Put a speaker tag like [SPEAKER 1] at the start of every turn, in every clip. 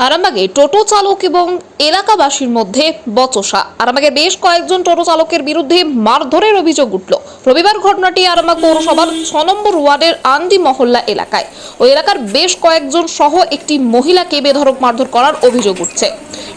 [SPEAKER 1] আরামবাগে টোটো চালক এবং এলাকাবাসীর মধ্যে বচসা। আরামবাগে বেশ কয়েকজন টোটো চালকের বিরুদ্ধে মারধরের অভিযোগ উঠল। রবিবার ঘটনাটি আরামবাগ পৌরসভার 6 নম্বর ওয়ার্ডের আন্দি মহল্লা এলাকায়। ওই এলাকার বেশ কয়েকজন সহ একটি মহিলাকে বেধড়ক মারধর করার অভিযোগ উঠছে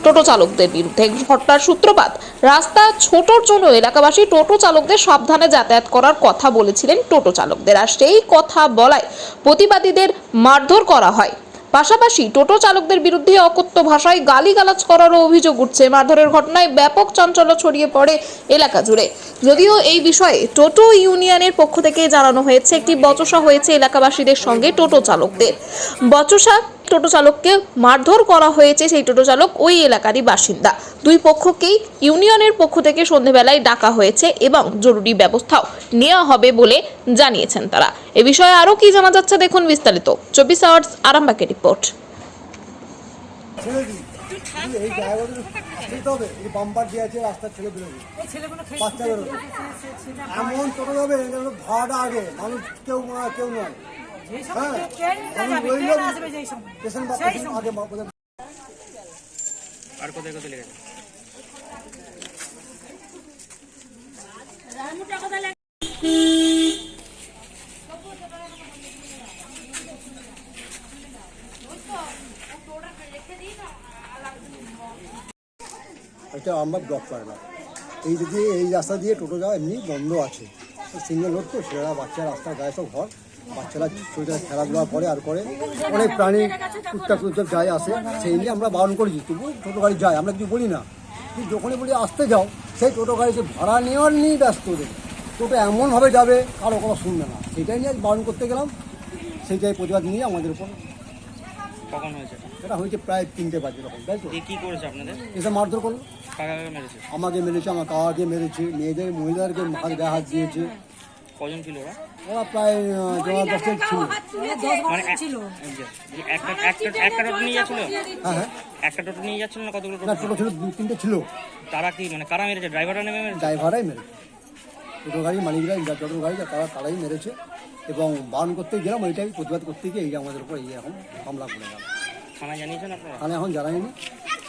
[SPEAKER 1] টোটো চালকদের বিরুদ্ধে। ঘটনার সূত্রপাত রাস্তা ছোটর জন্য এলাকাবাসী টোটো চালকদের সাবধানে যাতায়াত করার কথা বলেছিলেন টোটো চালকদের, আর সেই কথা বলায় প্রতিবাদীদের মারধর করা হয়। পাশাপাশি টোটো চালকদের বিরুদ্ধে অকথ্য ভাষায় গালিগালাজ করারও অভিযোগ উঠছে। মারধরের ঘটনায় ব্যাপক চাঞ্চল্য ছড়িয়ে পড়ে এলাকা জুড়ে। যদিও এই বিষয়ে টোটো ইউনিয়নের পক্ষ থেকে জানানো হয়েছে একটি বচসা হয়েছে এলাকাবাসীদের সঙ্গে টোটো চালকদের। বচসা টোটো চালককে মারধর করা হয়েছে, সেই টোটো চালক ওই এলাকারই বাসিন্দা। দুই পক্ষকেই ইউনিয়নের পক্ষ থেকে সন্ধ্যেবেলায় ডাকা হয়েছে এবং জরুরি ব্যবস্থাও নেওয়া হবে বলে জানিয়েছেন তারা। এ বিষয়ে আরও কি জানা যাচ্ছে দেখুন বিস্তারিত 24 আওয়ার্স আরামবাগের রিপোর্ট।
[SPEAKER 2] আর কোথায় কোথায় লেগেছে?
[SPEAKER 3] এটা আমরা ব্লক করে না। এই দিকে এই রাস্তা দিয়ে টোটো যাওয়া এমনি বন্ধ আছে, সিঙ্গেল রোড তো, সেটা বাচ্চা রাস্তার গায়ে সব ঘর, বাচ্চারা ছোটো খেলাধুলা করে আর করে, অনেক প্রাণী টুকটাক যায় আসে, সেই নিয়ে আমরা বারণ করেছি। তবু টোটো গাড়ি যায়, আমরা কিছু বলি না। কিন্তু যখনই বলি আসতে যাও, সেই টোটো গাড়ি সে ভাড়া নেওয়ার নিয়েই ব্যস্ত দেবে। টোটো এমনভাবে যাবে কারো কোনো শুনবে না, সেটাই নিয়ে বারণ করতে গেলাম। সেইটাই প্রতিবাদ নিয়ে আমাদের উপর।
[SPEAKER 2] কখন হয়েছে?
[SPEAKER 3] এটা হয়েছে প্রায় 3টে বাজে রকম, তাই তো।
[SPEAKER 2] কি করেছে আপনাদের?
[SPEAKER 3] এসে মারধর করলো,
[SPEAKER 2] কাকে মেরেছে?
[SPEAKER 3] আমাকে মেরেছে, আমার কাকাকে মেরেছে, মেয়েদের মহিলাদেরকে হাত গায়ে হাত দিয়েছে।
[SPEAKER 2] কজন ছিল ওরা?
[SPEAKER 3] ওরা প্রায় 10 ছিল।
[SPEAKER 2] মানে একটা টোটো নিয়ে যাচ্ছিল?
[SPEAKER 3] হ্যাঁ,
[SPEAKER 2] একটা টোটো নিয়ে যাচ্ছিল না কতগুলো
[SPEAKER 3] না,
[SPEAKER 2] টোটো?
[SPEAKER 3] টোটো ছিল 2-3টে ছিল।
[SPEAKER 2] তারা কি মানে কারা মেরেছে? ড্রাইভাররা নেমে মেরেছে?
[SPEAKER 3] ড্রাইভারাই মেরেছে, টোটো গাড়ির মালিকরা, টোটো গাড়ি তারাই মেরেছে। এবং বারণ করতে গেলাম, ওইটাই প্রতিবাদ করতে গিয়ে এই আমাদের উপর এই এখন হামলা করে গেল।
[SPEAKER 2] থানায় জানিয়েছেন আপনারা?
[SPEAKER 3] থানায় এখন জানাইনি,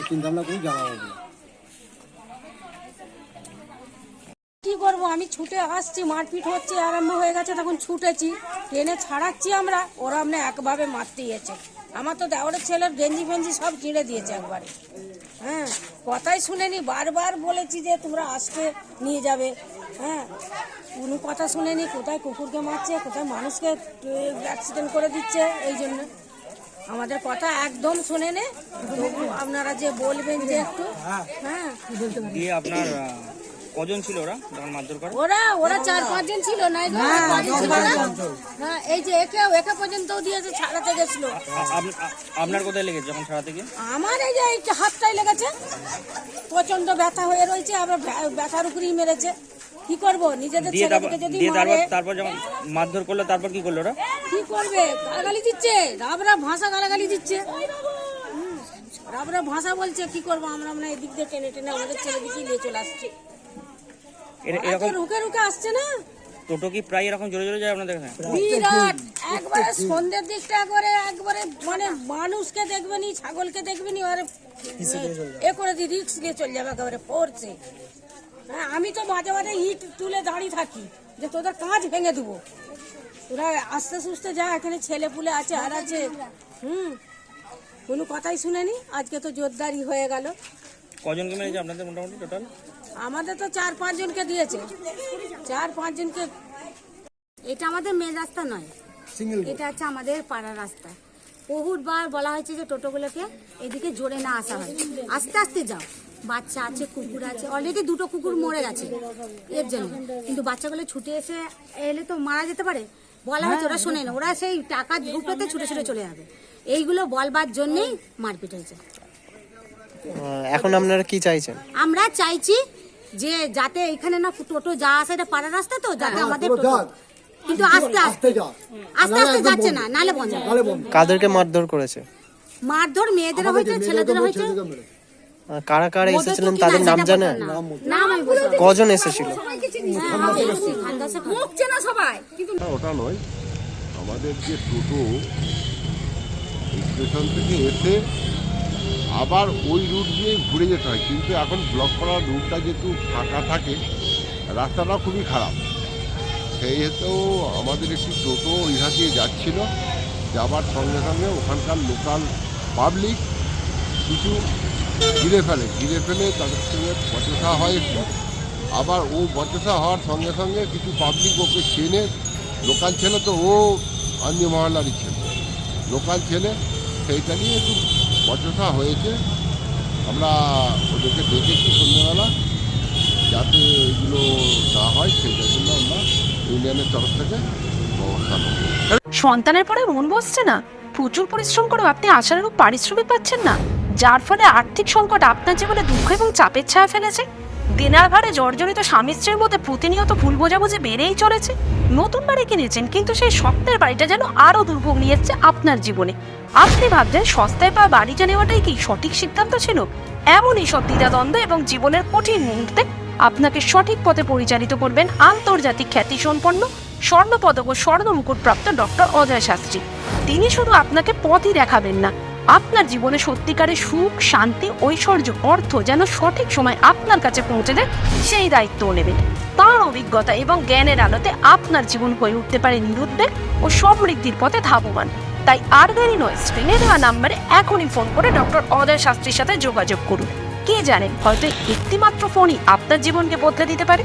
[SPEAKER 3] চিন্তা ভাবনা করি জানাবো বলে।
[SPEAKER 4] কি করবো, আমি ছুটে আসছি, মারপিট হচ্ছে, আরম্ভ হয়ে গেছে, তখন ছুটেছি, ট্রেনে ছাড়াচ্ছি আমরা, ওরা আমরা একভাবে মারতে গেছে। আমার তো দেওয়ারের ছেলের গেঞ্জি ফেঞ্জি সব কিনে দিয়েছে একবারে। হ্যাঁ, কথাই শুনেনি, বারবার বলেছি যে তোমরা আজকে নিয়ে যাবে। হ্যাঁ, কোনো কথা শুনেনি, কোথায় কুকুরকে মারছে, কোথায় মানুষকে অ্যাক্সিডেন্ট করে দিচ্ছে। এই জন্য আমাদের কথা একদম শোনে নে। আপনারা যে বলবেন যে একটু, হ্যাঁ।
[SPEAKER 2] দিয়ে আপনার কজন ছিল ওরা যখন মারধর করে?
[SPEAKER 4] ওরা 4-5 জন ছিল না, হ্যাঁ, এই যে একে পর্যন্ত দিয়েছে, ছাড়াতে গেছিল।
[SPEAKER 2] আপনার কোথায় লেগেছে যখন ছাড়াতে গিয়ে?
[SPEAKER 4] আমার এই যে হাতটাই লেগেছে, প্রচন্ড ব্যথা হয়ে রয়েছে, আমরা ব্যথার উপরেই মেরেছে। কি করবো, নিজেদের ছেলেকে যদি মারে।
[SPEAKER 2] তারপর যখন মারধর করলো তারপর কি করলো ওরা?
[SPEAKER 4] কি করবে, গালাগালি দিচ্ছে, রাবরা ভাষা গালাগালি দিচ্ছে, রাবরা ভাষা বলছে। কি করবো আমরা এদিক দিয়ে টেনে টেনে আমাদের ছেলে দিকে নিয়ে চলে আসছি। এরকম রুকে রুকে আসছে না।
[SPEAKER 2] টোটো কি প্রায় এরকম জোরে জোরে যায় আপনাদের এখানে?
[SPEAKER 4] বিরাট, একবারে সন্ধ্যের দিকটা একবারে মানে মানুষকে দেখবেনি, ছাগলকে দেখবেনি, আর এ করে দিয়ে রিক্স নিয়ে চলে যাবে, একেবারে পড়ছে। হ্যাঁ, আমি তো মাঝে মাঝে ইট তুলে দাঁড়িয়ে থাকি যে তোদের কাঁচ ভেঙে দেবো। তোরা আস্তে সুস্তে যা, এখানে ছেলে পুলে আছে আর আছে। কোনো কথাই শুনেনি। আজকে তো জোরদারি হয়ে গেল।
[SPEAKER 2] কজনকে মেরেছে আপনাদের মোটামুটি টোটাল?
[SPEAKER 4] আমাদের তো 4-5 জনকে দিয়েছে, 4-5 জনকে।
[SPEAKER 5] এটা আমাদের মেন রাস্তা নয়, এটা হচ্ছে আমাদের পাড়ার রাস্তা। বহুবার বলা হয়েছে যে টোটোগুলোকে এদিকে জোরে না আসা হয়, আস্তে আস্তে যাও। বাচ্চা আছে, কুকুর আছে, অলরেডি 2টো কুকুর মরে গেছে এর জন্য। কিন্তু বাচ্চাগুলো ছুটে এলে তো মারা যেতে পারে, বলা হয়েছে, ওরা শোনে না। ওরা সেই টাকা ঢুকতে ছুটে ছুটে চলে যাবে, এইগুলো বলবার জন্যই মারপিট হয়েছে।
[SPEAKER 6] এখন আপনারা কি চাইছেন?
[SPEAKER 5] আমরা চাইছি যে যাতে এখানে না টোটো যা আসে, এটা পাড়ার রাস্তা তো, যাতে আমাদের কিন্তু আস্তে আস্তে যাচ্ছে না, নালে বন্ধ।
[SPEAKER 6] কাদেরকে মারধর করেছে?
[SPEAKER 5] মারধর মেয়েদেরও হয়েছে, ছেলেদেরও হয়েছে।
[SPEAKER 6] কারা কারা এসেছিলেন তাদের নাম জানেন? কজন এসেছিল?
[SPEAKER 7] ওটা নয়, আমাদের যে টোটো স্টেশন থেকে এসে
[SPEAKER 8] আবার ওই রুট দিয়ে ঘুরে যেতে হয়। কিন্তু এখন ব্লক করার রুটটা যেহেতু ফাঁকা থাকে, রাস্তাটা খুবই খারাপ, সেই হেতু আমাদের একটি টোটো ইহা দিয়ে যাচ্ছিল, যাবার সঙ্গে সঙ্গে ওখানকার লোকাল পাবলিক কিছু ঘিরে ফেলে তাদের সঙ্গে বচসা হয় একটু। আবার ও বচসা হওয়ার সঙ্গে সঙ্গে কিছু পাবলিক ওকে চেনে, লোকাল ছেলে তো, ও আন্দি মহল্লারই ছেলে, লোকাল ছেলে, সেইটা নিয়ে একটু বচসা হয়েছে। আমরা ওদেরকে দেখেছি সন্ধ্যেবেলা, যাতে এগুলো না হয় সেটার জন্য আমরা ইউনিয়নের তরফ থেকে ব্যবস্থা নেব।
[SPEAKER 9] সন্তানের পরে মন বসছে না, প্রচুর পরিশ্রম করেও আপনি আশানুরূপ পারিশ্রমিক পাচ্ছেন না, যার ফলে আর্থিক সংকট আপনার জীবনে দুঃখ এবং চাপের ছায়া ফেলেছে। দিনার ভারে জর্জরিত স্বামী স্ত্রীর মধ্যে প্রতিনিয়ত ভুল বোঝাবুঝি বেড়েই চলেছে। নতুন বাড়ি কিনেছেন, কিন্তু সেই স্বপ্নের বাড়িটা যেন আরও দুর্ভোগ নিয়ে এসছে আপনার জীবনে। আপনি ভাবছেন সস্তায় পাওয়া বাড়িটা নেওয়াটাই কি সঠিক সিদ্ধান্ত ছিল? এমনই সব দ্বিধাদ্বন্দ্ব এবং জীবনের কঠিন মুহূর্তে আপনাকে সঠিক পথে পরিচালিত করবেন আন্তর্জাতিক খ্যাতিসম্পন্ন স্বর্ণপদক ও স্বর্ণ মুকুটপ্রাপ্ত ডক্টর অজয় শাস্ত্রী। তিনি শুধু আপনাকে পথই দেখাবেন না, আপনার জীবনে সত্যিকারের সুখ, শান্তি, ঐশ্বর্য, অর্থ যেন সঠিক সময় আপনার কাছে পৌঁছে দেয় সেই দায়িত্বও নেবেন। তাঁর অভিজ্ঞতা এবং জ্ঞানের আলোতে আপনার জীবন হয়ে উঠতে পারে নিরুদ্বেগ ও সমৃদ্ধির পথে ধাবমান। তাই আর দেরি নয়, স্ক্রিনে দেওয়া নাম্বারে এখনই ফোন করে ডক্টর অজয় শাস্ত্রীর সাথে যোগাযোগ করুন। কে জানেন, হয়তো একটিমাত্র ফোনই আপনার জীবনকে বদলে দিতে পারে।